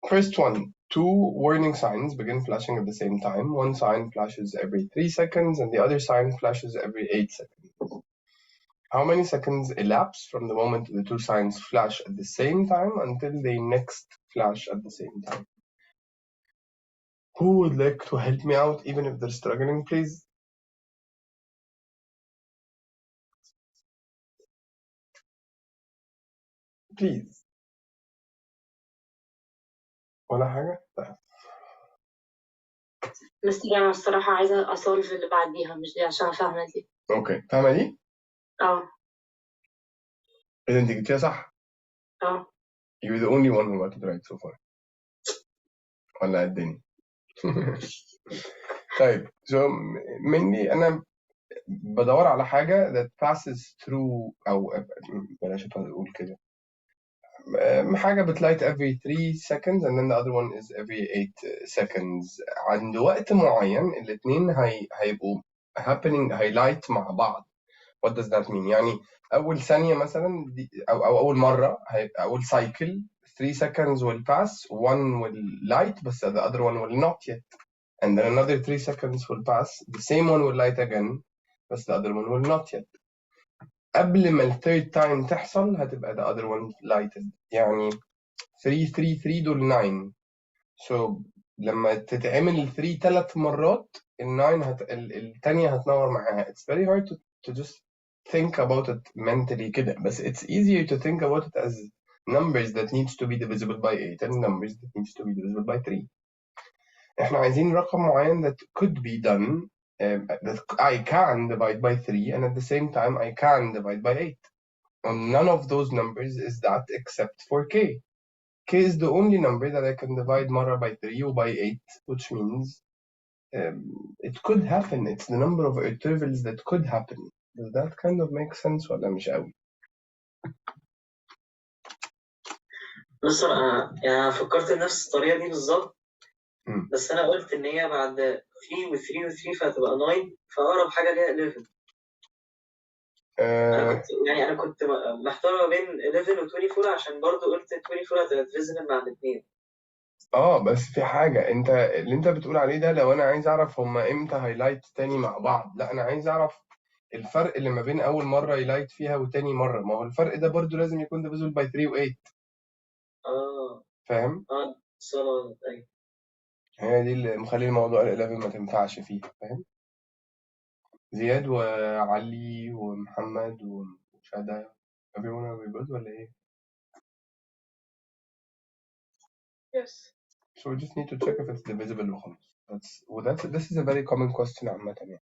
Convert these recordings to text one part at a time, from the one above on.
First one, two warning signs begin flashing at the same time. One sign flashes every 3 seconds and the other sign flashes every 8 seconds. How many seconds elapse from the moment the two signs flash at the same time until they next flash at the same time? Who would like to help me out even if they're struggling, please? Please. ولا حاجة؟ طيب. مستر أنا الصراحة عايزة أسولف اللي بعديها مش دي عشان فاهمة دي. اوكي فاهمة دي؟ إذا أنت جبتيها صح؟ You're the only one who got it right so far. ولا الدنيا؟ طيب so مني أنا بدور على حاجة that passes through أو بلاش أقول كده. حاجة بتلايت every 3 seconds and then the other one is every 8 seconds. عند وقت معين الاثنين هيبقوا happening highlight مع بعض. What does that mean؟ يعني أول ثانية مثلا دي أو أول مرة أول cycle 3 seconds will pass, one will light but the other one will not yet. And then another 3 seconds will pass, the same one will light again but the other one will not yet. قبل ما الثيرد تايم تحصل هتبقى the other one lighted. يعني 3 3 3 دول 9. So لما تتعمل ال 3 3 مرات ال 9 الثانية هتنور معاها. It's very hard to just think about it mentally كده بس it's easier to think about it as numbers that needs to be divisible by 8 and numbers that needs to be divisible by 3. احنا عايزين رقم معين that could be done that I can divide by 3 and at the same time I can divide by 8. And none of those numbers is that except for k. K is the only number that I can divide مرة by 3 or by 8, which means it could happen. It's the number of intervals that could happen. Does that kind of make sense ولا مش قوي؟ بص أنا فكرت نفس الطريقة دي بالظبط بس أنا قلت إن هي بعد 3 و 3 و 3 فهتبقى 9 فأقرب حاجة ليها 11. أنا كنت محتار ما بين 11 و 24 عشان برضه قلت 24 هتبقى divisible مع الاثنين. بس في حاجة انت اللي انت بتقول عليه ده لو انا عايز اعرف هما امتى هايلايت تاني مع بعض. لا انا عايز اعرف الفرق اللي ما بين اول مرة يلايت فيها وتاني مرة. ما هو الفرق ده برضو لازم يكون divisible by 3 و 8. فاهم؟ صلاة أيوة. هي دي اللي مخلي الموضوع ال 11 ما تنفعش فيه. فاهم؟ زياد وعلي ومحمد وشادة everyone will be good ولا ايه؟ Yes. So we just need to check if it's divisible وخلاص. This is a very common question عامة يعني.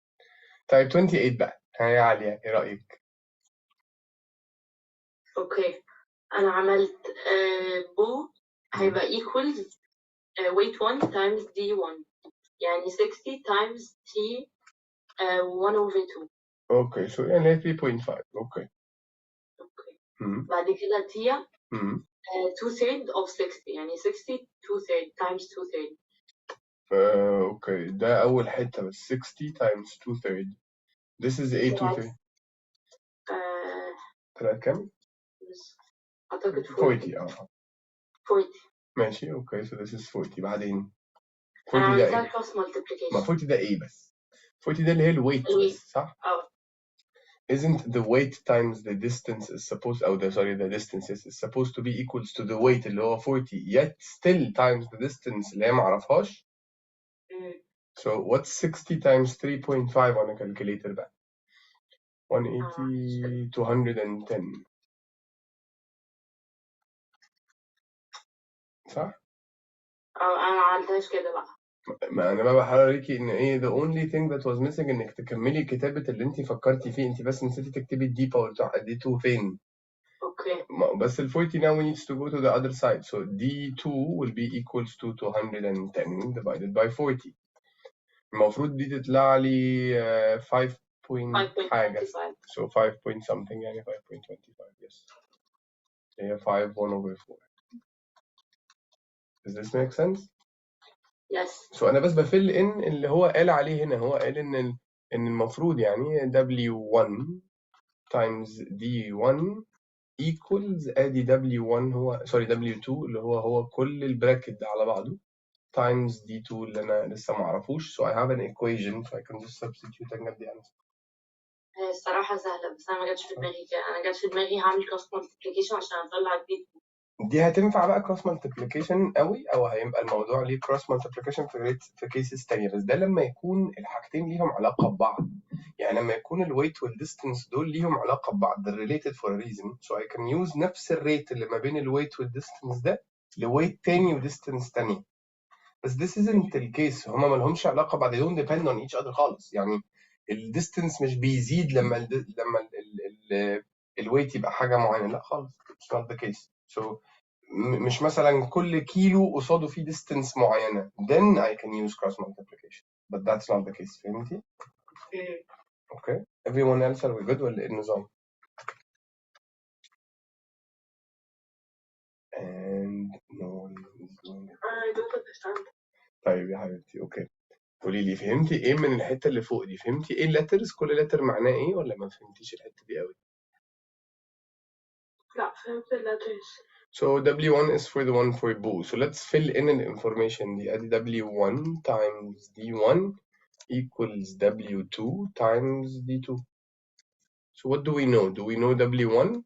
طيب 28 بقى. يا عليا ايه رأيك؟ اوكي انا عملت بو هيبقى equals weight 1 times d1 يعني 60 times t 1 over 2. اوكي so يعني 3.5. اوكي بعد كده t 2/3 of 60 يعني 60 2/3 times 2/3. اوكي ده أول حتة بس 60 times 2/3. This is 8 2/3. طلعت كام؟ أعتقد 40. 40 ماشي اوكي so this is 40 بعدين 40 ده ايه؟ cross multiplication. ما 40 ده ايه بس؟ 40 ده اللي هي الويت بس صح؟ Isn't the weight times the distance is supposed the distance is supposed to be equals to the weight اللي هو 40 yet still times the distance اللي هي معرفهاش. So what's 60 times 3.5 on a calculator بقى؟ 180 210 صح؟ أنا ما عملتهاش كده بقى. ما انا بقى بحركي ان ايه the only thing that was missing انك تكملي كتابة اللي انت فكرتي فيه. انت بس نسيتي تكتبي الدي باور بتاع دي 2 فين. اوكي بس ال 40 now we need to go to the other side so d2 will be equals to 210 divided by 40. المفروض دي تطلع لي 5 point حاجة so 5 point something يعني 5.25 yes هي 5 1 over 4. Does this make sense؟ Yes. So أنا بس بفل إن اللي هو قال عليه هنا. هو قال إن المفروض يعني W1 times D1 equals ادي W1 هو سوري W2 اللي هو كل البراكت ده على بعضه times D2 اللي انا لسه ما اعرفوش. So I have an equation so I can just substitute and get the answer. الصراحة سهلة بس أنا ما جاتش في دماغي كده. أنا جات في دماغي هعمل كروس مالتيبليكيشن عشان أطلع دي هتنفع بقى كروس مالتيبليكيشن قوي، او هيبقى الموضوع ليه كروس مالتيبليكيشن في كيسز تانية، بس ده لما يكون الحاجتين ليهم علاقه ببعض. يعني لما يكون الويت والديستنس دول ليهم علاقه ببعض they're related for a reason so I can use نفس الريت اللي ما بين الويت والديستنس ده لويت تاني وديستنس تانية. بس this isn't الكيس، هما ما لهمش علاقه بعض، they don't depend on each other خالص. يعني الديستنس مش بيزيد لما الويت يبقى حاجه معينه، لا خالص it's not the case. So مش مثلا كل كيلو قصاده فيه distance معينة then I can use cross multiplication but that's not the case. فهمتي؟ okay everyone else are we good ولا ايه النظام؟ and no one is doing it. I don't understand. طيب يا حبيبتي اوكي قولي لي فهمتي ايه من الحتة اللي فوق دي؟ فهمتي ايه letters كل letter معناه ايه ولا ما فهمتيش الحتة دي قوي؟ لا فهمت letters. So W1 is for the one for Boo. So let's fill in the information دي ادي W1 times D1 equals W2 times D2. So what do we know? Do we know W1?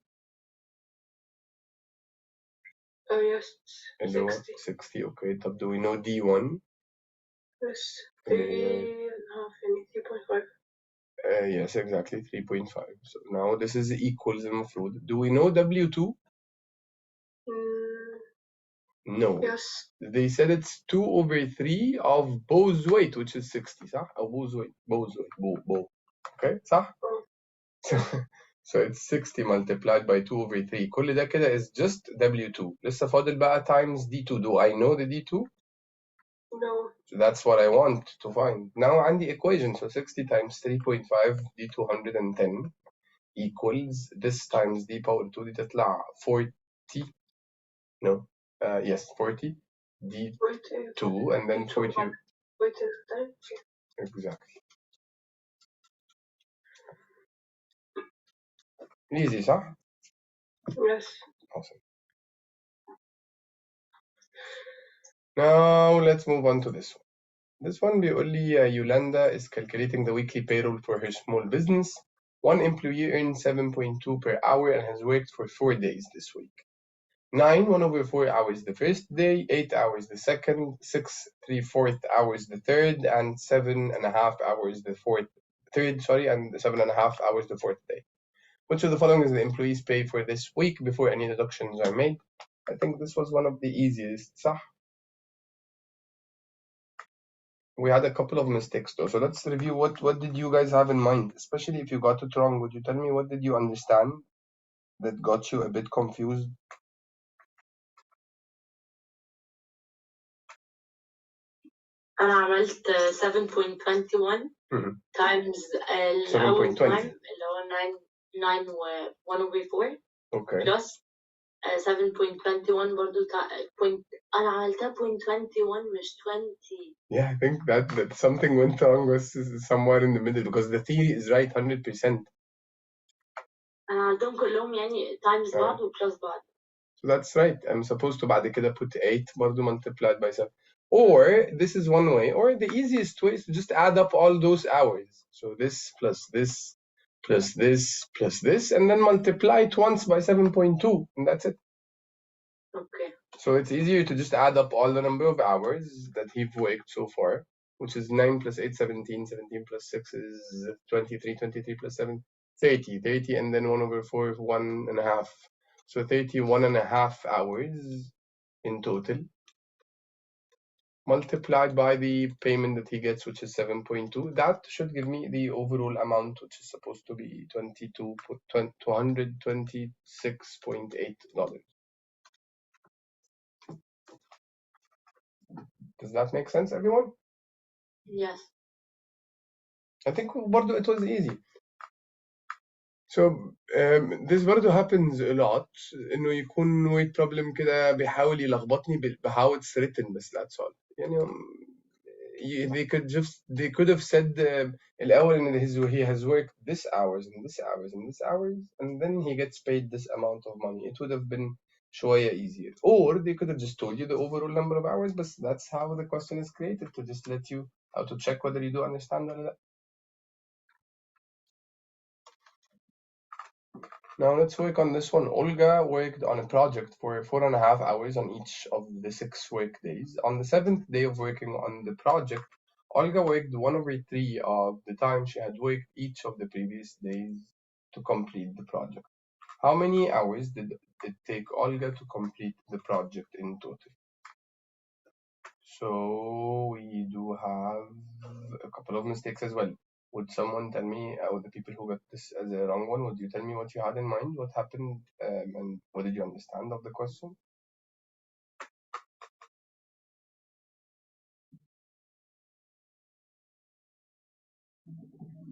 Oh yes, اللي هو 60. 60 okay. طب do we know D1? Yes, 3.5. Yes, exactly 3.5. So now this is equals المفروض. Do we know W2? No. Yes. They said it's 2 over 3 of Bo's weight which is 60 صح؟ أو Bo's weight. Bo. Okay صح؟ So it's 60 multiplied by 2 over 3. كل ده كده is just W2. لسه فاضل بقى times D2. Do I know the D2? No. So that's what I want to find. Now عندي equation. So 60 times 3.5 دي 210 equals this times d power 2 دي تطلع 40. No. Yes 40 d2 and then 40. Exactly. Easy صح؟ Yes. Awesome. Now let's move on to this one. This one بيقول لي Yolanda is calculating the weekly payroll for her small business. One employee earned 7.2 per hour and has worked for 4 days this week. 1 over 4 hours the first day, 8 hours the second, 6 3/4 hours the third, and 7.5 hours the third, and 7.5 hours the fourth day. Which of the following is the employee's pay for this week before any deductions are made? I think this was one of the easiest, صح? We had a couple of mistakes though, so let's review what did you guys have in mind, especially if you got it wrong. Would you tell me what did you understand that got you a bit confused? أنا عملت 7.21 times الأول 7.20 time اللي هو 9 و 1 over 4 okay plus 7.21 برضو أنا عملتها 0.21 مش 20. Yeah, I think that something went wrong was somewhere in the middle because the theory is right 100%. أنا عملتهم كلهم يعني times بعض و plus بعض. So that's right. I'm supposed to بعد كده put 8 برضو multiplied by 7. Or this is one way, or the easiest way is to just add up all those hours. So this plus this plus this plus this, and then multiply it once by 7.2, and that's it. Okay. So it's easier to just add up all the number of hours that he've worked so far, which is 9 plus 8, 17, 17 plus 6 is 23, 23 plus 7, 30, 30, and then 1 over 4 is 1.5. So 31.5 hours in total, multiplied by the payment that he gets, which is 7.2. That should give me the overall amount, which is supposed to be $226.8. Does that make sense, everyone? Yes. I think برضو it was easy. So this برضو happens a lot إنه يكون weight problem كده بيحاول يلخبطني بحاول written بس that's all. يعني they could have said الأول إن he has worked this hours and this hours and this hours and then he gets paid this amount of money. It would have been شوية easier. Or they could have just told you the overall number of hours, but that's how the question is created, to just let you how to check whether you do understand or not. Now let's work on this one. Olga worked on a project for 4.5 hours on each of the 6 work days. On the 7th day of working on the project, Olga worked 1/3 of the time she had worked each of the previous days to complete the project. How many hours did it take Olga to complete the project in total? So we do have a couple of mistakes as well. Would someone tell me, or the people who got this as a wrong one, would you tell me what you had in mind, what happened, and what did you understand of the question?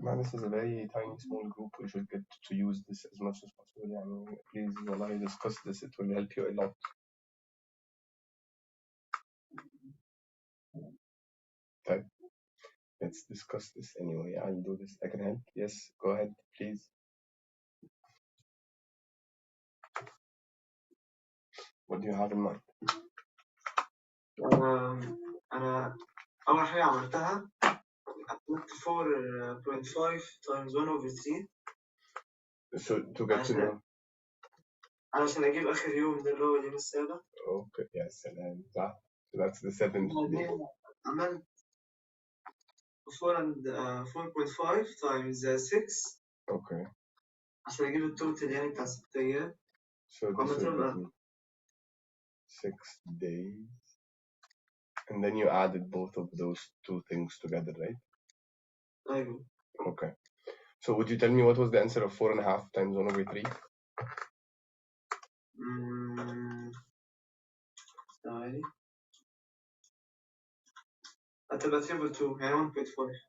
Man, this is a very tiny, small group. We should get to use this as much as possible. Yani, please, wallahi, discuss this. It will help you a lot. Okay. Let's discuss this anyway. I'll do this. I can help. Yes, go ahead, please. What do you have in mind? أنا أول حاجة عملتها عملت 4.5 times 1/3 So to get to know. علشان أجيب آخر يوم ده اللي هو اليوم السابع. Okay, yes, and so that's the 7th day. عملت 4.5 times 6. Okay. عشان أجيب التوتال يعني بتاع 6 أيام. So this would be 6 days. And then you added both of those two things together, right? أيوه. Okay. So would you tell me what was the answer of 4.5 times 1/3? ثواني. هتبقى 3/2 يعني 1.5.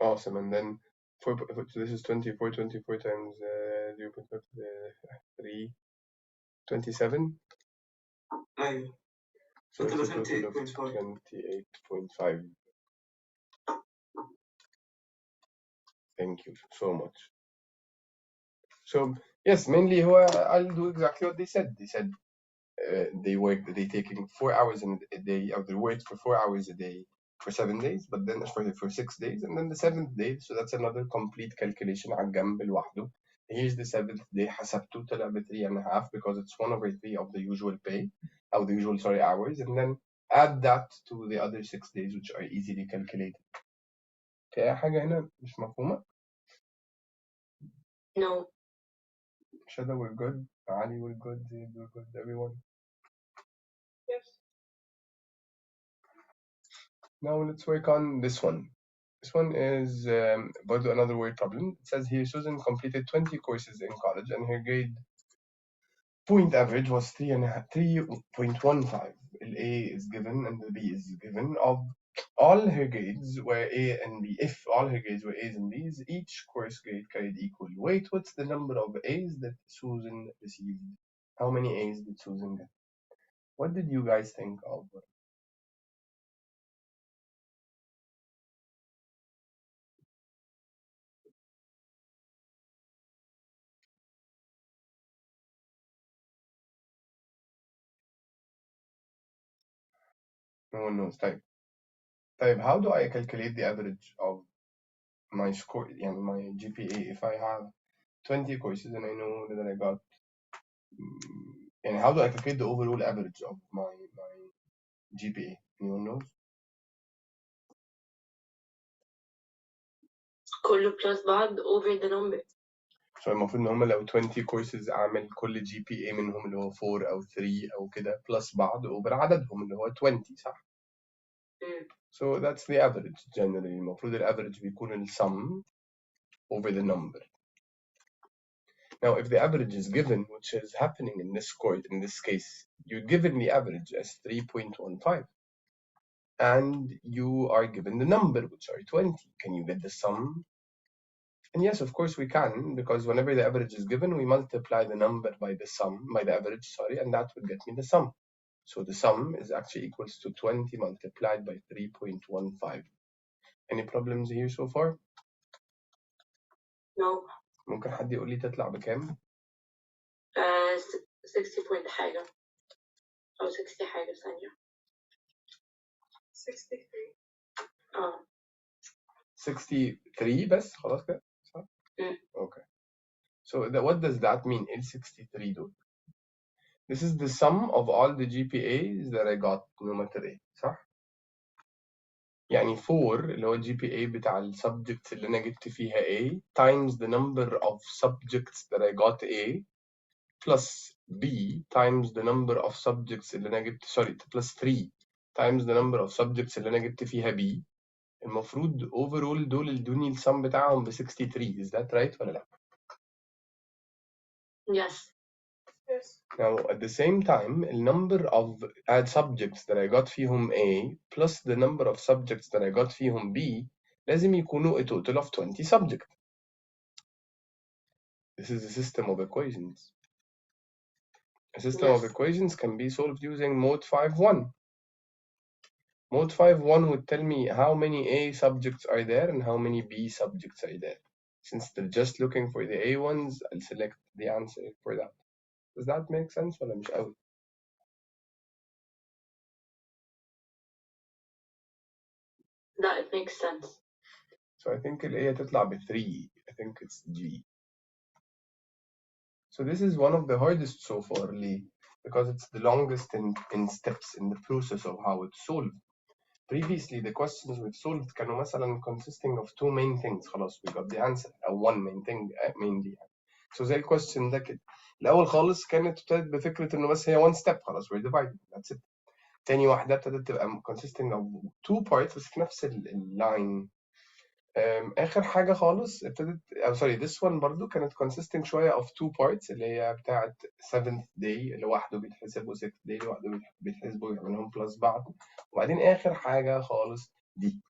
Awesome. And then so this is 24 times 0.5, 3, 27. أيوه. So it's a total of 28.5. Thank you so much. So yes, mainly I'll do exactly what they said. They said they taking 4 hours in a day, or they worked for 4 hours a day for 7 days, but then for 6 days, and then the 7th day, so that's another complete calculation على الجنب لوحده. Here's the 7th day, حسبته طلع ب 3.5 because it's 1/3 of the usual pay, or the usual hours, and then add that to the other 6 days which are easily calculated. في حاجة هنا مش مفهومة؟ No. Shada, we're good. Ali, we're good. Zaid, we're good. Everyone. Yes. Now let's work on this one. This one is about another word problem. It says here Susan completed 20 courses in college and her grade point average was 3.15. A is given and the B is given. Of all her grades were A and B, if all her grades were A's and B's, each course grade carried equal weight. What's the number of A's that Susan received? How many A's did Susan get? What did you guys think of? No one knows. Type. How do I calculate the average of my score, my GPA, if I have 20 courses and I know that I got, and how do I calculate the overall average of my GPA? Anyone knows? كله plus بعض over the number. So المفروض ان هم لو 20 courses اعمل كل GPA منهم اللي هو 4 او 3 او كده plus بعض over عددهم اللي هو 20 صح؟ So that's the average generally. المفروض average بيكون ال sum over the number. Now, if the average is given, which is happening in this case, you're given the average as 3.15, and you are given the number, which are 20. Can you get the sum? And yes, of course we can, because whenever the average is given, we multiply the number by the sum, by the average, sorry, and that would get me the sum. So the sum is actually equals to 20 multiplied by 3.15. Any problems here so far? No. ممكن حد يقول لي تطلع بكام؟ 60 point حاجة أو 60 حاجة ثانية. 63. 63 بس خلاص كده صح؟ Okay. So what does that mean? ال 63 دول. This is the sum of all the GPAs that I got no matter ايه صح؟ يعني 4 اللي هو الجي بي اي بتاع السبجكتس اللي انا جبت فيها A times the number of subjects that I got A plus B times the number of subjects اللي انا جبت plus 3 times the number of subjects اللي انا جبت فيها B. المفروض overall دول ادوني السم بتاعهم ب 63. is that right ولا لا؟ Yes. Now at the same time the number of subjects that I got فيهم A plus the number of subjects that I got فيهم B لازم يكونوا a total of 20 subjects. This is a system of equations. A system of equations can be solved using mode 5.1. Mode 5.1 would tell me how many A subjects are there and how many B subjects are there. Since they're just looking for the A ones, I'll select the answer for that. Does that make sense ولا مش قوي؟ That it makes sense. So I think ال A تطلع ب 3. I think it's G. So this is one of the hardest so far, Lee, because it's the longest in steps in the process of how it's solved. Previously, the questions we've solved كانوا مثلا consisting of two main things. خلاص we got the answer. أو one main thing mainly. So زي الquestion ده كده. الأول خالص كانت ابتدت بفكرة إنه بس هي one step خلاص we're dividing. That's it. تاني واحدة ابتدت تبقى consisting of two parts بس في نفس اللاين. آخر حاجة خالص ابتدت this one برضو كانت consisting شوية of two parts اللي هي بتاعة 7th day اللي لوحده بيتحسب و 6th day لوحده بيتحسبوا ويعملهم بلس بعض. وبعدين آخر حاجة خالص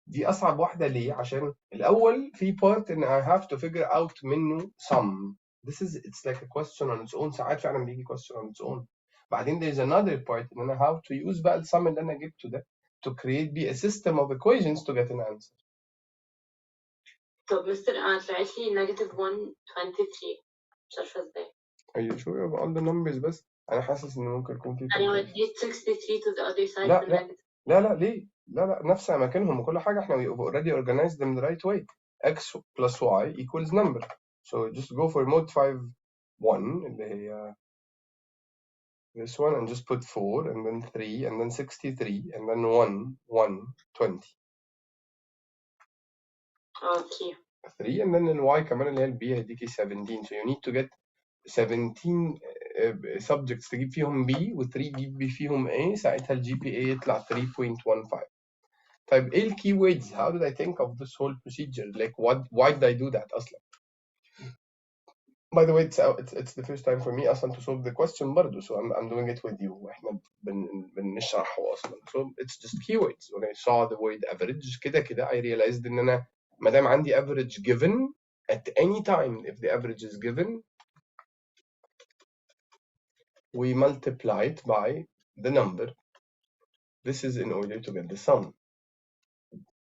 دي أصعب واحدة ليه؟ عشان الأول في part إن I have to figure out منه sum. It's like a question on its own. ساعات فعلا بيجي question on its own. بعدين there's another part إن أنا have to use بقى الsum اللي أنا جبته ده to create a system of equations to get an answer. طب مستر أنا طلعت لي -123 مش عارفة ازاي. Are you sure of all the numbers بس؟ أنا حاسس إن ممكن يكون في أنا وديت 63 to the other side لا في لا negative. لا ليه؟ لا نفس أماكنهم وكل حاجة إحنا we already organized them the right way. X plus Y equals number. So just go for mode 5.1 اللي هي this one and just put 4 and then 3 and then 63 and then 1 20. 3 and then Y كمان اللي هي الB هيديكي 17. So you need to get 17 subjects تجيب فيهم B و 3 تجيب فيهم A ساعتها الجي بي اي يطلع 3.15. طيب ايه الكي words? How did I think of this whole procedure? Like why did I do that أصلا? By the way, it's the first time for me أصلا to solve the question برضه, so I'm doing it with you. واحنا بنشرحه أصلا. So it's just keywords. When I saw the word average كده I realized إن أنا ما دام عندي average given at any time, if the average is given, we multiply it by the number. This is in order to get the sum.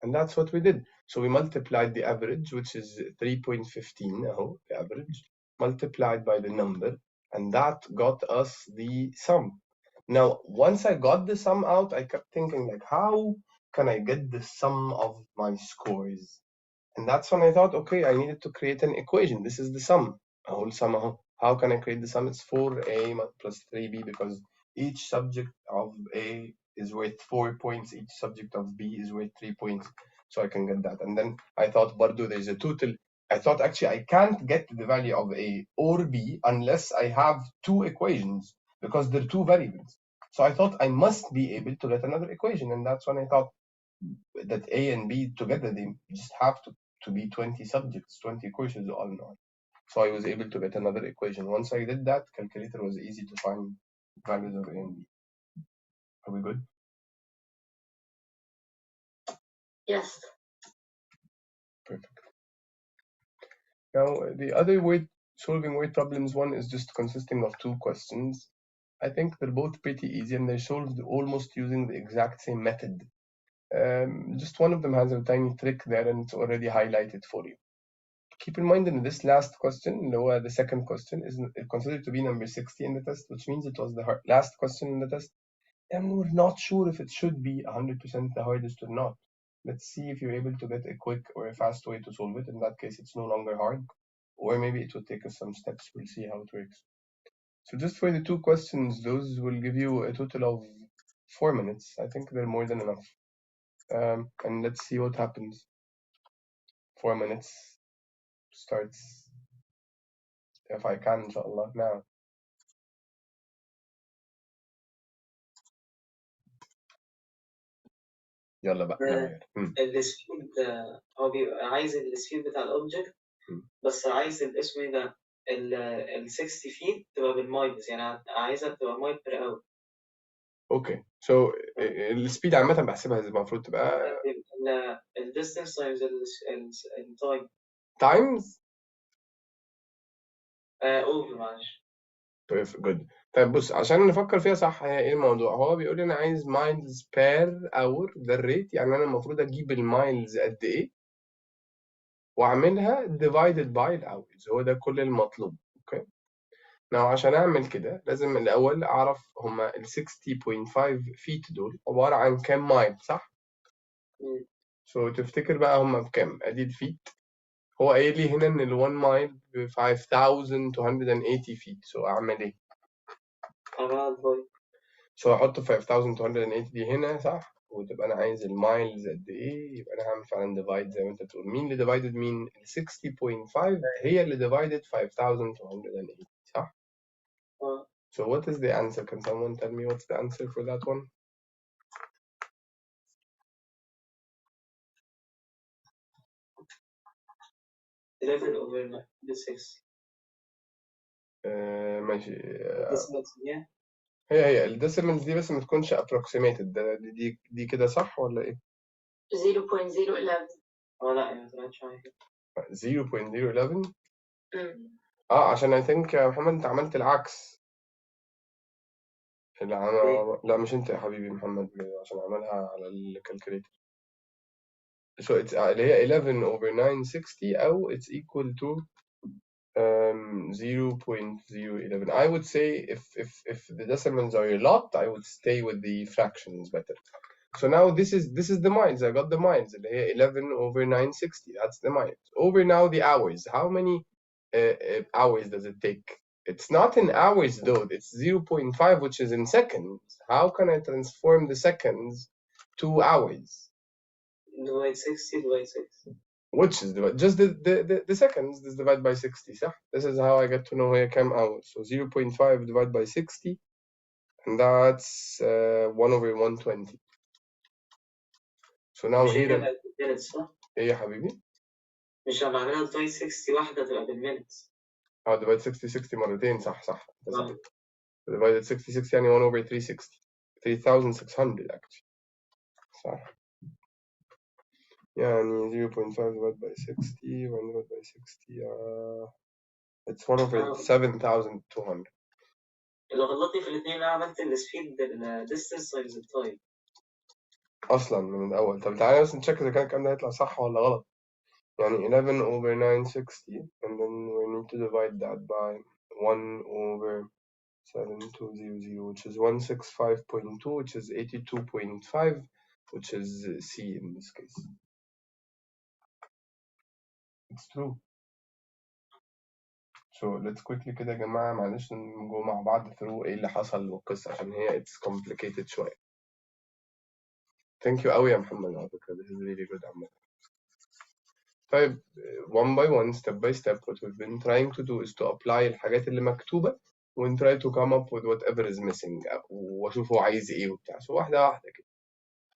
And that's what we did. So we multiplied the average, which is 3.15, the average, multiplied by the number, and that got us the sum. Now, once I got the sum out, I kept thinking, like, how can I get the sum of my scores? And that's when I thought, okay, I needed to create an equation. This is the sum, a whole sum. How can I create the sum? It's 4A plus 3B because each subject of A is worth 4 points, each subject of B is worth 3 points. So I can get that. And then I thought, Bardo, there's a total. I thought actually I can't get the value of A or B unless I have two equations because they're two variables. So I thought I must be able to get another equation. And that's when I thought that A and B together, they just have to be 20 subjects, 20 courses all in all. So I was able to get another equation. Once I did that, calculator was easy to find values of A and B. Are we good? Yes. Perfect. Now, the other solving word problems one is just consisting of two questions. I think they're both pretty easy and they're solved almost using the exact same method. Just one of them has a tiny trick there and it's already highlighted for you. Keep in mind in this last question, the second question, is considered to be number 60 in the test, which means it was the last question in the test. And we're not sure if it should be 100% the hardest or not. Let's see if you're able to get a quick or a fast way to solve it. In that case, it's no longer hard, or maybe it will take us some steps. We'll see how it works. So just for the 2 questions, those will give you a total of 4 minutes. I think they're more than enough. And let's see what happens. 4 minutes starts, if I can, inshallah, now. يلا بقى نغير. السبيد هو بيبقى عايز السبيد بتاع الاوبجكت، بس عايز الاسم ايه ده ال 60 فيت تبقى بالمايلز، يعني عايزها تبقى مايل بير اور. اوكي سو السبيد عامة بحسبها المفروض تبقى الديستنس تايمز التايم تايمز اوفر معلش. جود. طيب بص عشان نفكر فيها صح، هي ايه الموضوع؟ هو بيقول لي انا عايز مايلز بير اور، ده الريت، يعني انا المفروض اجيب المايلز قد ايه واعملها divided by الاورز، هو ده كل المطلوب. اوكي ناو عشان اعمل كده لازم الاول اعرف هما ال 60.5 فيت دول عباره عن كام مايل، صح؟ سو تفتكر بقى هما بكام؟ ادي الفيت، هو قايل لي هنا ان ال 1 مايل ب 5280 فيت. سو اعمل ايه؟ سو احط 5280 دي هنا، صح؟ وتبقى انا عايز المايلز قد ايه، يبقى انا هعمل فعلا ديفايد زي ما انت تقول. مين اللي ديفايدد مين؟ ال 60.5 هي اللي ديفايدد 5280، صح؟ So what is the answer? Can someone tell me what's the answer for that one? ماشي. هي الديسيمالز دي بس ما تكونش approximated. دي كده صح ولا ايه؟ 0.011. لا ما طلعتش معايا كده. 0.011. عشان I think يا محمد انت عملت العكس. لا مش انت يا حبيبي محمد، عشان عملها على الكالكوليتر. So it's اللي هي 11 over 960 أو it's equal to 0.011. I would say if the decimals are a lot, I would stay with the fractions better. So now this is the miles. I got the miles. اللي هي 11 over 960. That's the miles. Over now the hours. How many hours does it take? It's not in hours though. It's 0.5, which is in seconds. How can I transform the seconds to hours? Divide 60 divide 6. Which is just the seconds is divided by 60, صح? This is how I get to know here كام hours. So 0.5 divided by 60, and that's 1 over 120. So now here ايه يا حبيبي؟ مش لما اعملها divide 60 واحدة تبقى بالمينتس. divide 60 مرتين، صح. divided 60 يعني 1 over 360. 3600 actually. صح. يعني 0.5 divided by 60 1 divided by 60 it's 1 over 7200. اللي غلطني في الاثنين انا عملت السبيد الديستنس تايمز التايم اصلا من الاول. طب تعالى بس نتشيك اذا كان الكلام ده هيطلع صح ولا غلط. يعني 11 over 960 and then we need to divide that by 1 over 7200, which is 165.2, which is 82.5, which is C in this case. It's true. So let's quickly كده يا جماعة، معلش نجو مع بعض through ايه اللي حصل والقصة عشان هي it's complicated شوية. Thank you قوي يا محمد على فكرة. This is really good عامة. طيب one by one, step by step, what we've been trying to do is to apply الحاجات اللي مكتوبة and try to come up with whatever is missing واشوف هو عايز ايه وبتاع. So واحدة واحدة كده.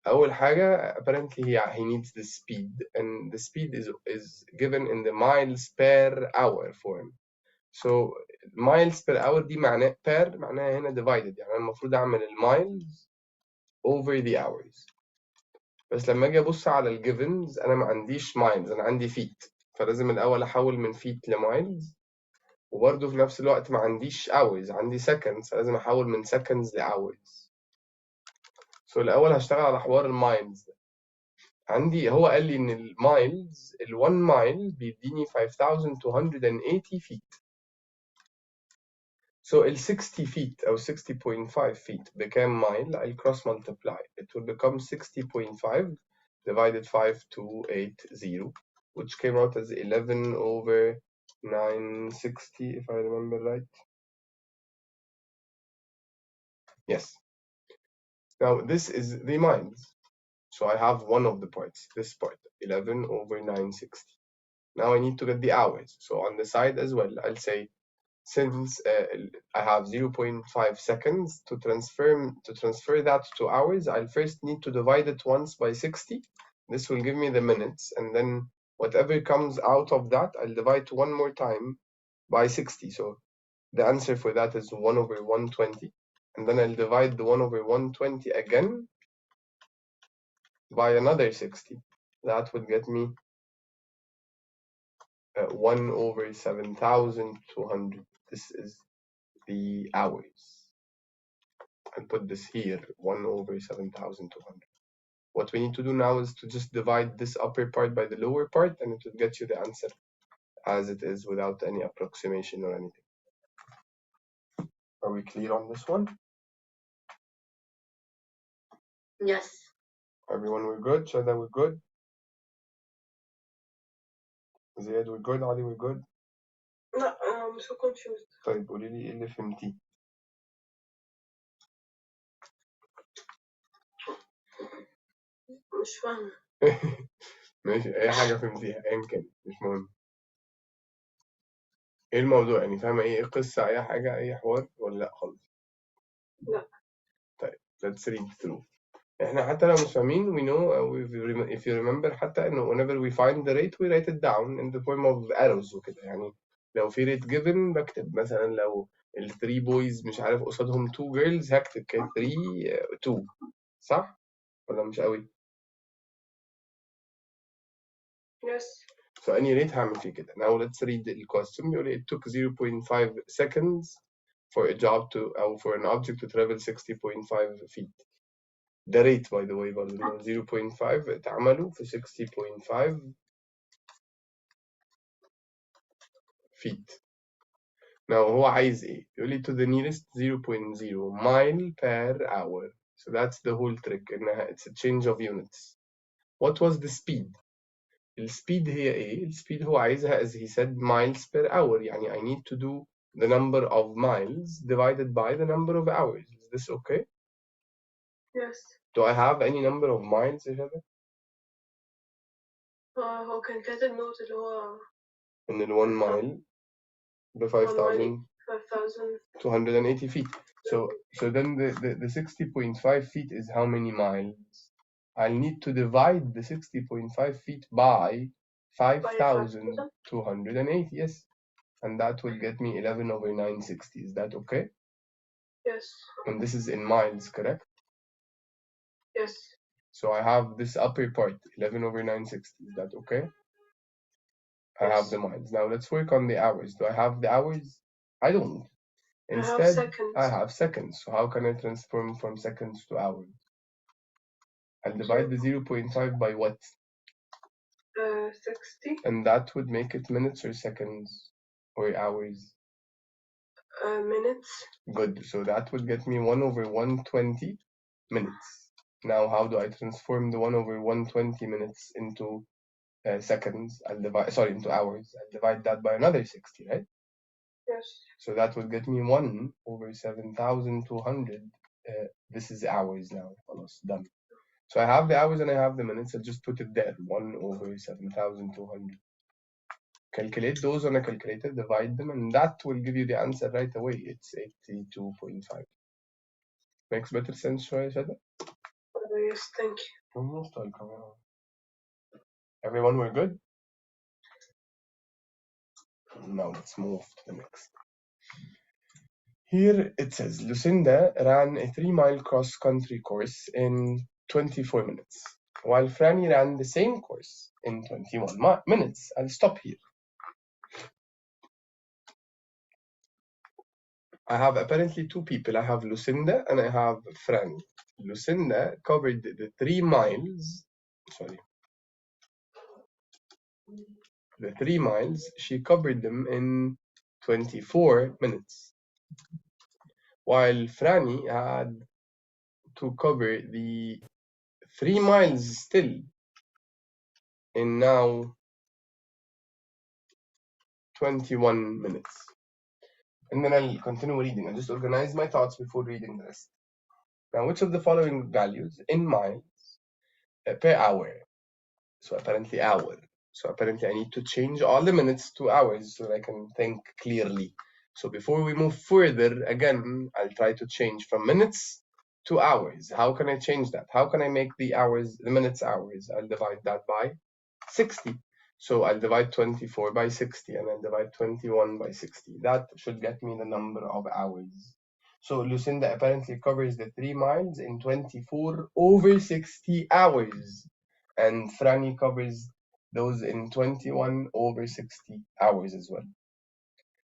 أول حاجة apparently he needs the speed, and the speed is given in the miles per hour form. So miles per hour دي معناه per معناها هنا divided، يعني أنا المفروض أعمل المايلز over the hours. بس لما أجي أبص على الجيفنز أنا ما عنديش miles، أنا عندي feet، فلازم الأول أحول من feet لمايلز وبرضه في نفس الوقت ما عنديش hours، عندي seconds، فلازم أحول من seconds ل hours. So الأول هشتغل على حوار المايلز. عندي هو قال لي إن المايلز ال1 مايل بيديني 5280 feet. So ال 60 feet أو 60.5 feet بكام مايل؟ I'll cross multiply. It will become 60.5 divided 5280, which came out as 11 over 960 if I remember right. Yes. Now this is the miles. So I have one of the parts, this part, 11 over 960. Now I need to get the hours. So on the side as well, I'll say since I have 0.5 seconds to transfer that to hours, I'll first need to divide it once by 60. This will give me the minutes, and then whatever comes out of that, I'll divide one more time by 60. So the answer for that is 1 over 120. And then I'll divide the 1 over 120 again by another 60. That would get me 1 over 7,200. This is the hours. I'll put this here, 1 over 7,200. What we need to do now is to just divide this upper part by the lower part, and it will get you the answer as it is without any approximation or anything. Are we clear on this one? Yes. Everyone we're good? Shada we're good? Ziyad we're good? Ali we're good? لا I'm so confused. طيب قولي لي ايه اللي فهمتيه؟ مش فاهمة. ماشي، اي حاجة فهمتيها ايا كان مش مهم. ايه الموضوع يعني؟ فاهمة ايه القصة؟ اي حاجة اي حوار ولا لا خالص؟ لا. طيب let's read through. احنا حتى لو مش فاهمين we know if you remember حتى انه whenever we find the rate we write it down in the form of arrows وكده. يعني لو في rate given بكتب مثلا لو ال 3 boys مش عارف قصادهم 2 girls هكتب كده 3 2 صح؟ ولا مش قوي؟ Yes. So any rate هعمل فيه كده. Now let's read the question. بيقول it took 0.5 seconds for a job to أو for an object to travel 60.5 feet. The rate by the way برضه 0.5 اتعملوا في 60.5 feet. Now هو عايز ايه؟ يقول لي to the nearest 0.0 mile per hour. So that's the whole trick انها it's a change of units. What was the speed? السبيد هي ايه؟ السبيد هو عايزها as he said miles per hour. يعني I need to do the number of miles divided by the number of hours. Is this okay? Yes. Do I have any number of miles يا شباب؟ هو كان كاتب نوت اللي هو إن ال 1 mile ب 5,280 feet. So then the 60.5 feet is how many miles? I'll need to divide the 60.5 feet by 5,280, yes. And that will get me 11 over 960. Is that okay? Yes. And this is in miles, correct? Yes. So I have this upper part, 11 over 960. Is that okay? I have the miles. Now let's work on the hours. Do I have the hours? I don't. Instead, I have seconds. So how can I transform from seconds to hours? I'll divide the 0.5 by what? 60. And that would make it minutes or seconds or hours? Minutes. Good. So that would get me 1 over 120 minutes. Now how do I transform the 1 over 120 minutes into seconds? I'll divide, sorry, into hours. I'll divide that by another 60, right? Yes. So that would get me 1 over 7,200. This is hours now. Almost done. So I have the hours and I have the minutes. I'll just put it there. 1 over 7,200. Calculate those on a calculator, divide them, and that will give you the answer right away. It's 82.5. Makes better sense, شوية شادة? Yes, thank you. You're most welcome. Everyone, we're good? Now let's move to the next. Here it says Lucinda ran a 3-mile cross-country course in 24 minutes, while Franny ran the same course in 21 minutes. I'll stop here. I have apparently two people. I have Lucinda and I have Franny. Lucinda covered the 3 miles. Sorry. The 3 miles, she covered them in 24 minutes. While Franny had to cover the 3 miles still in now 21 minutes. And then I'll continue reading. I'll just organize my thoughts before reading the rest. Now, which of the following values in miles per hour? So apparently hour. So apparently I need to change all the minutes to hours so that I can think clearly. So before we move further, again, I'll try to change from minutes to hours. How can I change that? How can I make the minutes hours? I'll divide that by 60. So I'll divide 24 by 60 and I'll divide 21 by 60. That should get me the number of hours. So Lucinda apparently covers the 3 miles in 24 over 60 hours. And Franny covers those in 21 over 60 hours as well.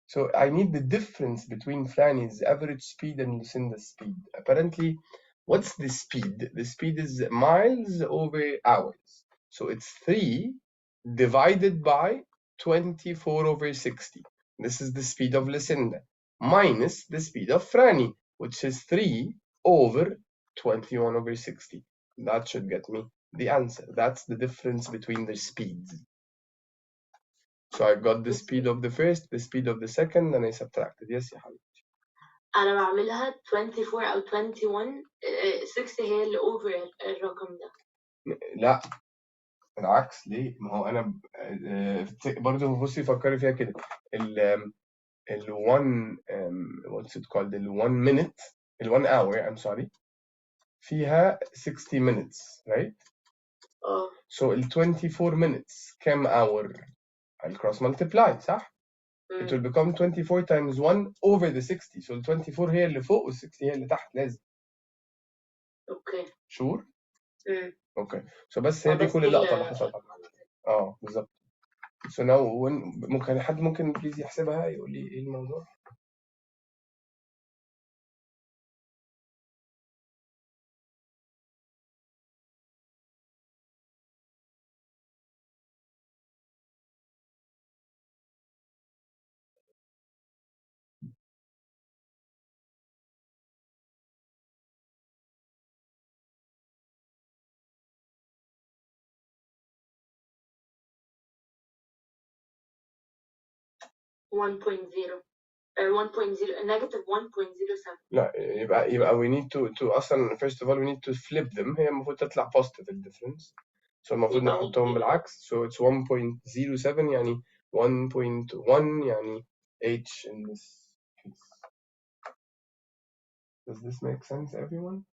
So I need the difference between Franny's average speed and Lucinda's speed. Apparently, what's the speed? The speed is miles over hours. So it's 3 divided by 24 over 60. This is the speed of Lucinda, minus the speed of Franny, which is 3 over 21 over 60. That should get me the answer. That's the difference between their speeds. So I got the speed of the first, the speed of the second, and I subtracted. Yes, يا حبيبي. أنا بعملها 24 أو 21 60 هي اللي over الرقم ده. لا بالعكس. ليه؟ ما هو أنا برضه بصي فكري فيها كده. ال 1 what's it called؟ ال 1 minute، ال 1 hour I'm sorry، فيها 60 minutes right؟ So ال 24 minutes كام hour؟ I'll cross multiply صح؟ It will become 24 times 1 over the 60. So ال 24 هي اللي فوق وال 60 هي اللي تحت لازم. اوكي. Sure؟ اوكي. So بس هي دي كل اللقطة اللي حصلت. بالظبط. So now ممكن حد بليز يحسبها يقول لي ايه الموضوع؟ negative 1.07. لا يبقى we need to أصلا first of all we need to flip them. هي المفروض تطلع positive ال difference. So المفروض نحطهم بالعكس. So it's 1.07 يعني 1.1 يعني h in this case. Does this make sense everyone?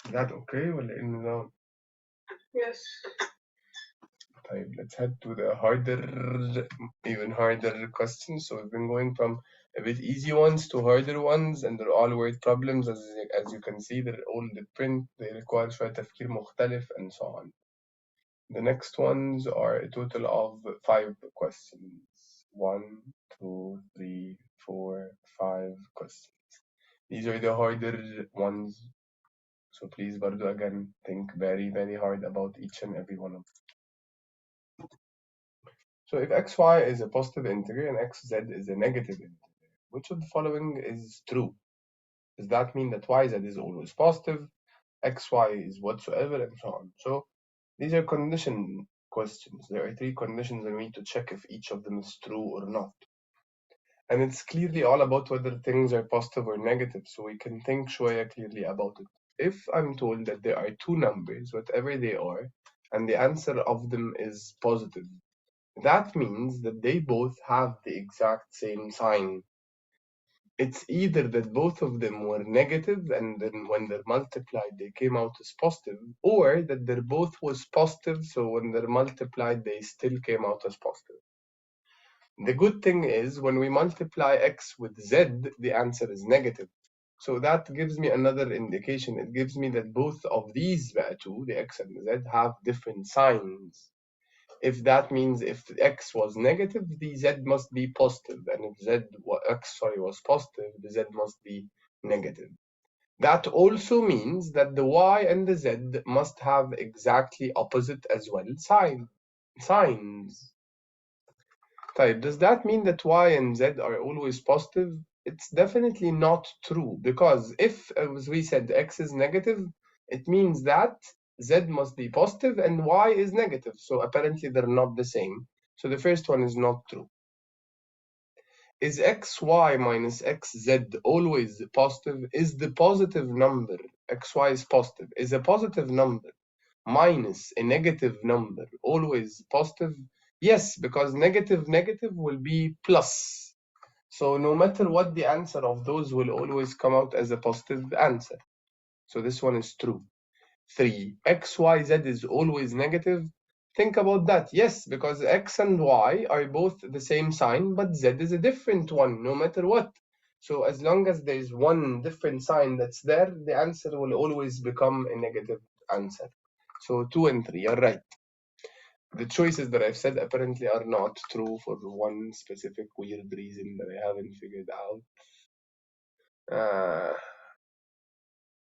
Is that okay ولا ايه النظام؟ Yes. طيب let's head to the even harder questions. So we've been going from a bit easy ones to harder ones, and they're all word problems. As you can see, they're all different. They require شوية تفكير مختلف and so on. The next ones are a total of 5 questions. 1, 2, 3, 4, 5 questions. These are the harder ones. So please, Bardo, again, think very, very hard about each and every one of them. So if xy is a positive integer and xz is a negative integer, which of the following is true? Does that mean that yz is always positive, xy is whatsoever, and so on? So these are condition questions. There are 3 conditions and we need to check if each of them is true or not. And it's clearly all about whether things are positive or negative, so we can think شوية clearly about it. If I'm told that there are 2 numbers, whatever they are, and the answer of them is positive, that means that they both have the exact same sign. It's either that both of them were negative and then when they're multiplied they came out as positive, or that they're both was positive, so when they're multiplied they still came out as positive. The good thing is when we multiply x with z, the answer is negative. So that gives me another indication. It gives me that both of these two, the x and the z, have different signs. if that means if x was negative, the z must be positive, and if x was positive, the z must be negative. That also means that the y and the z must have exactly opposite as well signs. Type, does that mean that y and z are always positive? It's definitely not true, because if, as we said, x is negative, it means that z must be positive and y is negative. So apparently they're not the same. So the first one is not true. Is xy minus xz always positive? Is the positive number, xy is positive, is a positive number minus a negative number always positive? Yes, because negative will be plus. So no matter what, the answer of those will always come out as a positive answer. So this one is true. 3. XYZ is always negative. Think about that. Yes, because X and Y are both the same sign, but Z is a different one, no matter what. So as long as there's one different sign that's there, the answer will always become a negative answer. So 2 and 3 are right. The choices that I've said apparently are not true for one specific weird reason that I haven't figured out.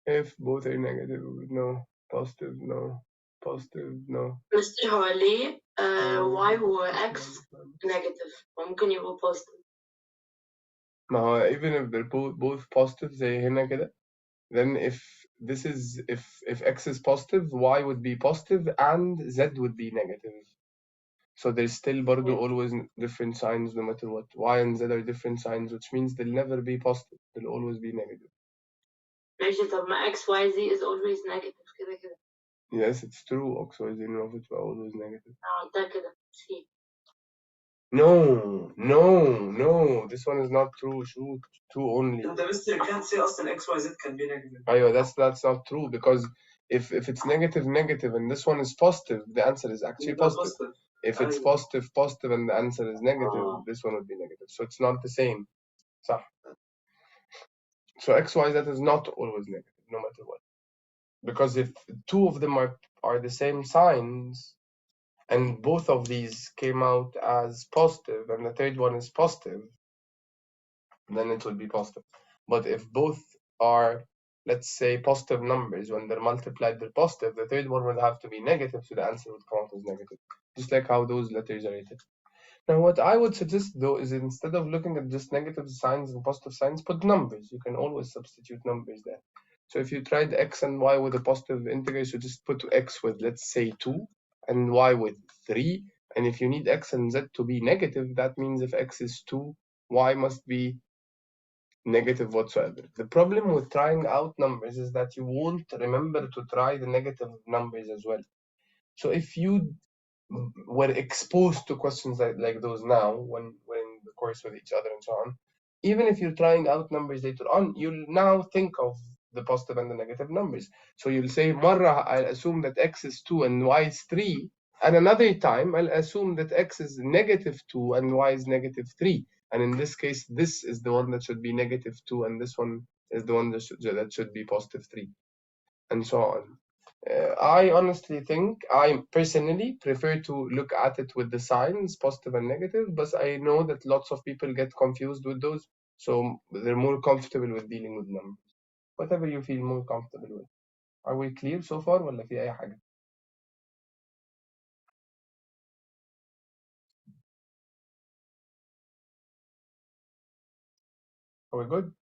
If both are negative, no. Positive, no. Positive, no. مستر هو ليه y هو x negative وممكن يبقوا positive؟ ما هو even if they're both positive زي هنا كده, then if x is positive, y would be positive and z would be negative. So there's still برضو always different signs no matter what. Y and z are different signs, which means they'll never be positive. They'll always be negative. ماشي, طب ما x, y, z is always negative كده كده. Yes, it's true. X, Y, Z of it are always negative. ده كده C. No. This one is not true. Shoot, two only. انت بس you can't say اصلا x y z can be negative. أيوة, that's not true, because if it's negative and this one is positive, the answer is actually positive. If it's positive and the answer is negative, this one would be negative. So it's not the same. صح. So X, Y, Z is not always negative, no matter what. Because if two of them are the same signs, and both of these came out as positive, and the third one is positive, then it will be positive. But if both are, let's say, positive numbers, when they're multiplied, they're positive, the third one will have to be negative, so the answer would come out as negative. Just like how those letters are written. Now, what I would suggest, though, is instead of looking at just negative signs and positive signs, put numbers. You can always substitute numbers there. So if you tried x and y with a positive integer, so just put x with, let's say, 2, and y with 3. And if you need x and z to be negative, that means if x is 2, y must be negative whatsoever. The problem with trying out numbers is that you won't remember to try the negative numbers as well. So if you were exposed to questions like those now, when we're in the course with each other and so on, even if you're trying out numbers later on, you'll now think of the positive and the negative numbers. So you'll say, مرة I'll assume that x is 2 and y is 3, and another time I'll assume that x is negative 2 and y is negative 3. And in this case, this is the one that should be negative 2, and this one is the one that should be positive 3, and so on. I honestly think, I personally prefer to look at it with the signs, positive and negative, but I know that lots of people get confused with those, so they're more comfortable with dealing with numbers. Whatever you feel more comfortable with. Are we clear so far ولا في أي حاجة؟ Are we good?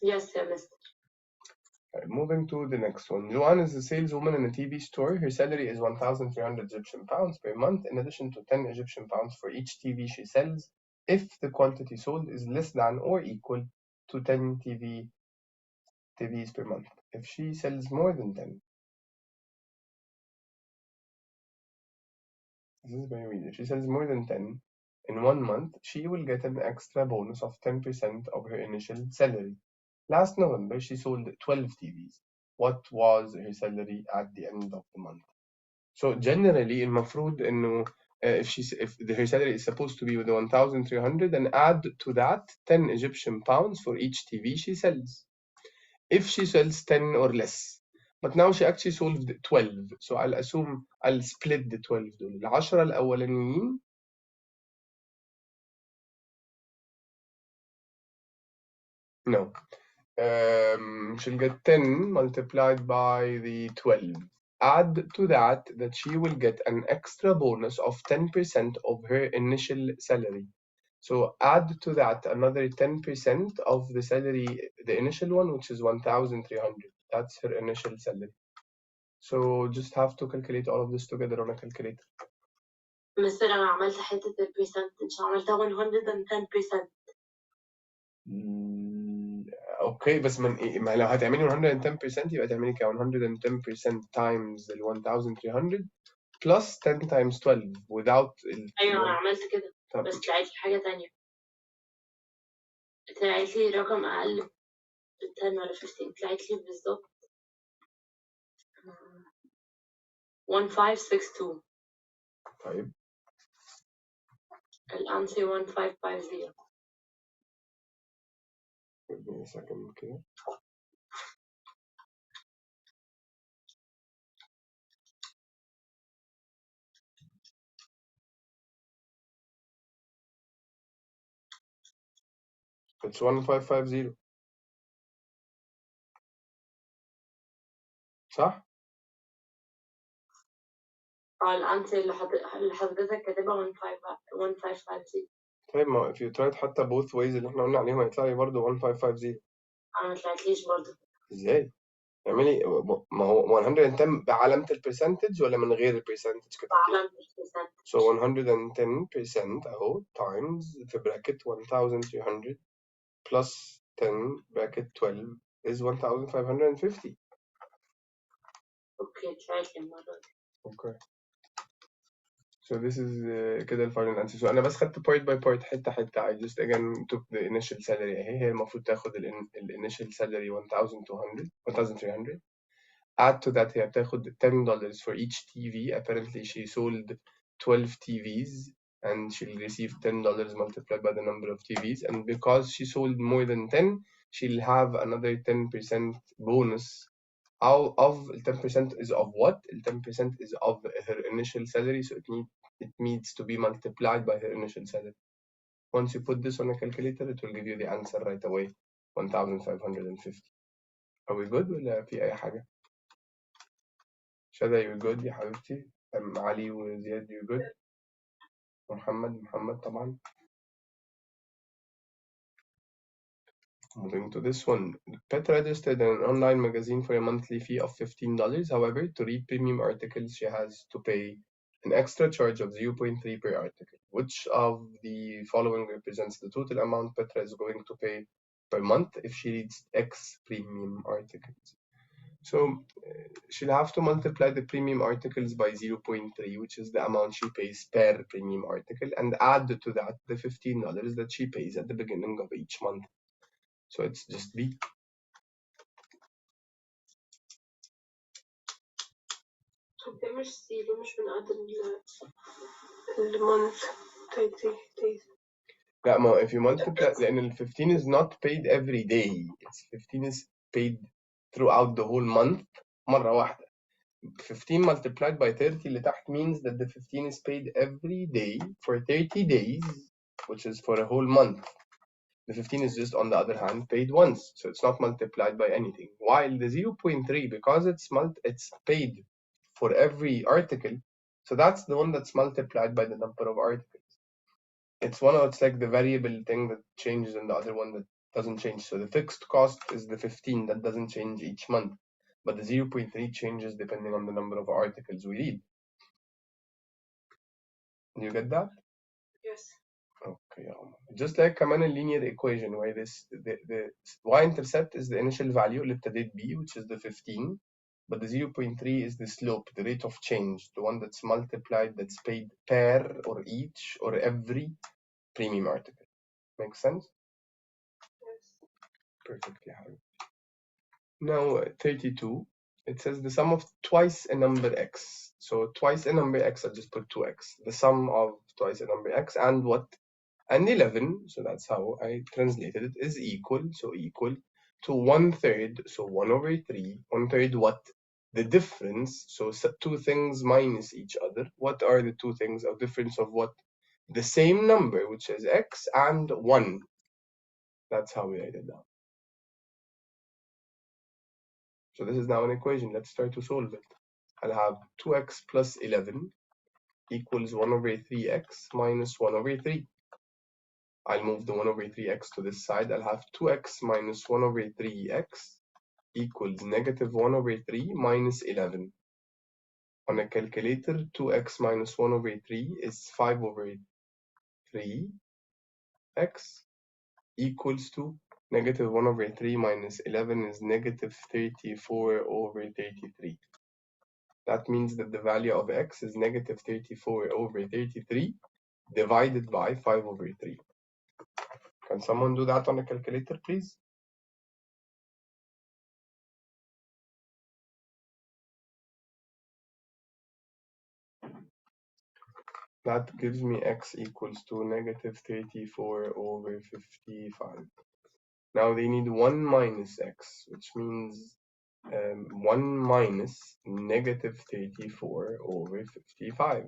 Yes, yeah, mister. Right, moving to the next one. Joanne is a saleswoman in a TV store. Her salary is 1,300 Egyptian pounds per month, in addition to 10 Egyptian pounds for each TV she sells, if the quantity sold is less than or equal to 10 TVs per month. If she sells more than 10, this is very weird. If she sells more than 10 in 1 month, she will get an extra bonus of 10% of her initial salary. Last November, she sold 12 TVs. What was her salary at the end of the month? So generally, المفروض إنه if her salary is supposed to be with 1,300, and add to that 10 Egyptian pounds for each TV she sells. If she sells 10 or less, but now she actually solved 12. So I'll assume I'll split the 12 دول. ال10 الأولانيين no. She'll get 10 multiplied by the 12. Add to that she will get an extra bonus of 10% of her initial salary. So add to that another 10% of the salary, the initial one, which is 1,300. That's her initial salary. So just have to calculate all of this together on a calculator. مستر أنا عملت حتة البرسنتج عملتها 110%. اوكي بس ما لو هتعملي 110% يبقى تعملي 110% times ال 1,300 plus 10 times 12 without أيوة أنا عملت كده بس طلعت لي حاجة تانية. طلعت لي رقم أقل من 10 ولا 15. طلعت لي بالظبط 1562. طيب الأنسر 1550. give me a second كده. It's 1550 صح؟ الأنسر اللي حضرتك كاتبها 1550. طيب ما if you tried حتى both ways اللي احنا قلنا عليهم هيطلع لي برضه 1550. أنا ما طلعتليش برضه. ازاي؟ اعملي ما هو 110 بعلامة البرسنتج ولا من غير البرسنتج كده؟ بعلامة البرسنتج. So 110% اهو times في bracket 1,300 plus 10 bracket 12 is 1,550. أوكي طلعت لي المرة دي. Okay. So this is كده الفاينل answer. So أنا بس خدت part by part حتة حتة. I just again took the initial salary أهي هي المفروض تاخد ال initial salary 1,300. Add to that هي بتاخد $10 for each TV. Apparently she sold 12 TVs and she'll receive $10 multiplied by the number of TVs. And because she sold more than 10, she'll have another 10% bonus. Out of 10% is of what? 10% is of her initial salary, so it needs to be multiplied by her initial salary. Once you put this on a calculator, it will give you the answer right away, 1,550. Are we good ولا في أي حاجة؟ شذا you good يا حبيبتي؟ علي وزياد you good؟ محمد طبعا. Moving to this one, Pet registered an online magazine for a monthly fee of $15. However, to read premium articles, she has to pay an extra charge of 0.3 per article. Which of the following represents the total amount Petra is going to pay per month if she reads X premium articles? So she'll have to multiply the premium articles by 0.3, which is the amount she pays per premium article, and add to that the $15 that she pays at the beginning of each month. So it's just B. مش زيرو مش بنقدر المونث 30 days. لا ما if you multiply لأن ال 15 is not paid every day. It's 15 is paid throughout the whole month مرة واحدة. 15 multiplied by 30 اللي تحت means that the 15 is paid every day for 30 days, which is for a whole month. The 15 is just on the other hand paid once, so it's not multiplied by anything. While the 0.3, because it's paid for every article, so that's the one that's multiplied by the number of articles. It's like the variable thing that changes and the other one that doesn't change. So the fixed cost is the 15 that doesn't change each month, but the 0.3 changes depending on the number of articles we read. Do you get that? Yes. Okay, just like كمان a linear equation where the y-intercept is the initial value اللي ابتديت بيه, which is the 15, but the 0.3 is the slope, the rate of change, the one that's multiplied, that's paid per or each or every premium article. Make sense? Yes. Perfectly. Now 32, it says the sum of twice a number x. So twice a number x, I'll just put 2x. The sum of twice a number x and what? And 11, so that's how I translated it, is equal, so equal to 1/3, so 1/3. 1/3 what? the difference, so two things minus each other. What are the two things of difference of what? The same number, which is x, and 1. That's how we write it down. So this is now an equation. Let's try to solve it. I'll have 2x plus 11 equals 1 over 3x minus 1 over 3. I'll move the 1 over 3x to this side. I'll have 2x minus 1 over 3x equals negative 1 over 3 minus 11. On a calculator, 2x minus 1 over 3 is 5 over 3x equals to negative 1 over 3 minus 11 is negative 34 over 33. That means that the value of x is negative 34 over 33 divided by 5 over 3. Can someone do that on a calculator, please? That gives me x equals to negative 34 over 55. Now they need 1 minus x, which means 1 minus negative 34 over 55.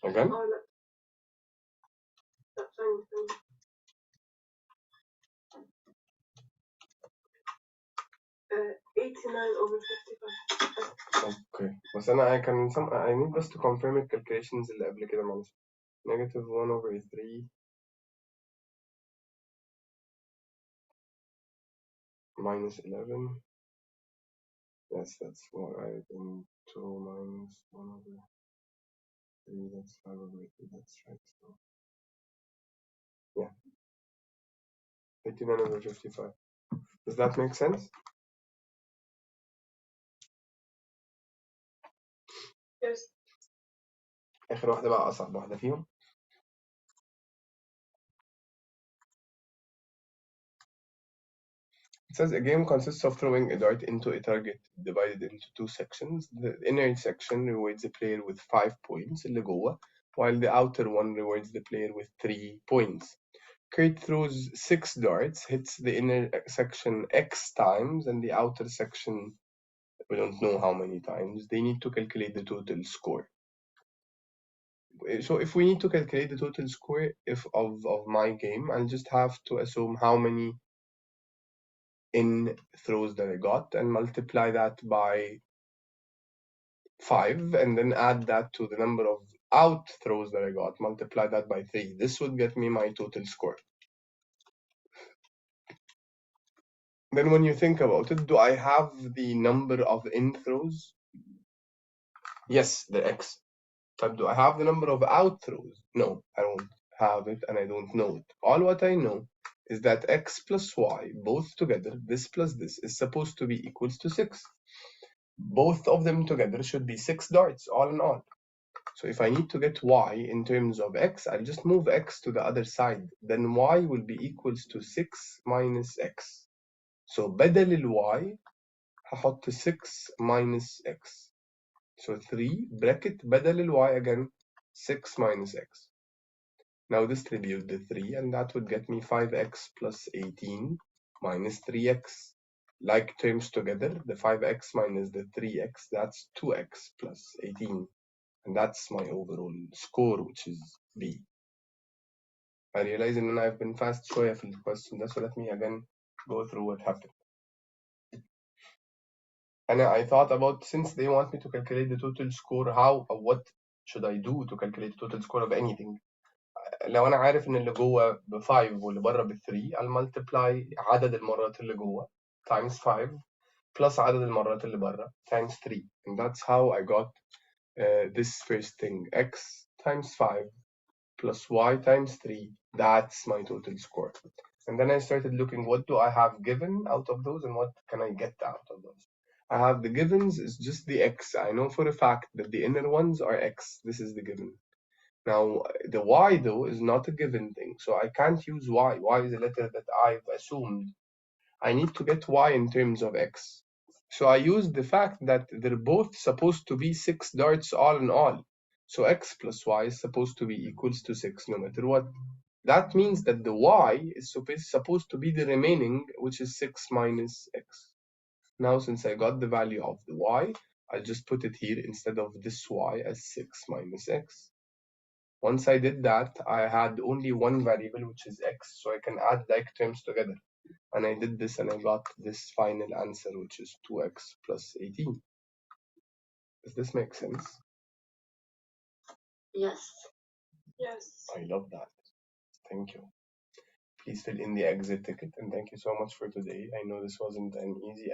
Again? Oh, no. That's fine. 89 over 55. Okay. بس أنا I need بس to confirm the calculations اللي قبل كده معلش. Negative 1 over 3 minus 11. Yes, that's right. And 2 minus 1 over 3, that's 5 over 3, that's right. So, yeah. 89 over 55. Does that make sense? Yes. آخر واحدة بقى أصعب واحدة فيهم. It says a game consists of throwing a dart into a target divided into 2 sections. The inner section rewards the player with 5 points اللي جوه, while the outer one rewards the player with 3 points. Kurt throws 6 darts, hits the inner section X times and the outer section, we don't know how many times. They need to calculate the total score. So if we need to calculate the total score of my game, I'll just have to assume how many in throws that I got and multiply that by 5 and then add that to the number of out throws that I got, multiply that by 3. This would get me my total score. Then when you think about it, do I have the number of in throws? Yes, the X. But do I have the number of out throws? No, I don't have it and I don't know it. All what I know is that X plus Y, both together, this plus this, is supposed to be equals to 6. Both of them together should be 6 darts, all in all. So if I need to get Y in terms of X, I'll just move X to the other side. Then Y will be equals to 6 minus X. So بدل ال Y هحط 6 minus X. So 3 bracket بدل ال Y again 6 minus X. Now distribute the 3 and that would get me 5X plus 18 minus 3X. Like terms together, the 5X minus the 3X, that's 2X plus 18. And that's my overall score, which is B. I realize that I've been fast شوية في question ده, so let me again go through what happened. And I thought about, since they want me to calculate the total score, what should I do to calculate the total score of anything? لو أنا عارف إن اللي جوه ب5 واللي بره ب3, I'll multiply عدد المرات اللي جوه times 5 plus عدد المرات اللي بره times 3. And that's how I got this first thing, x times 5 plus y times 3, that's my total score. And then I started looking, what do I have given out of those and what can I get out of those? I have the givens is just the x. I know for a fact that the inner ones are x. This is the given. Now, the y though is not a given thing, so I can't use y. Y is a letter that I've assumed. I need to get y in terms of x. So I used the fact that they're both supposed to be 6 darts all in all. So x plus y is supposed to be equals to 6 no matter what. That means that the y is supposed to be the remaining, which is 6 minus x. Now, since I got the value of the y, I'll just put it here instead of this y as 6 minus x. Once I did that, I had only one variable, which is x, so I can add like terms together. And I did this and I got this final answer, which is 2x plus 18. Does this make sense? Yes. Yes. I love that. Thank you. Please fill in the exit ticket, and thank you so much for today. I know this wasn't an easy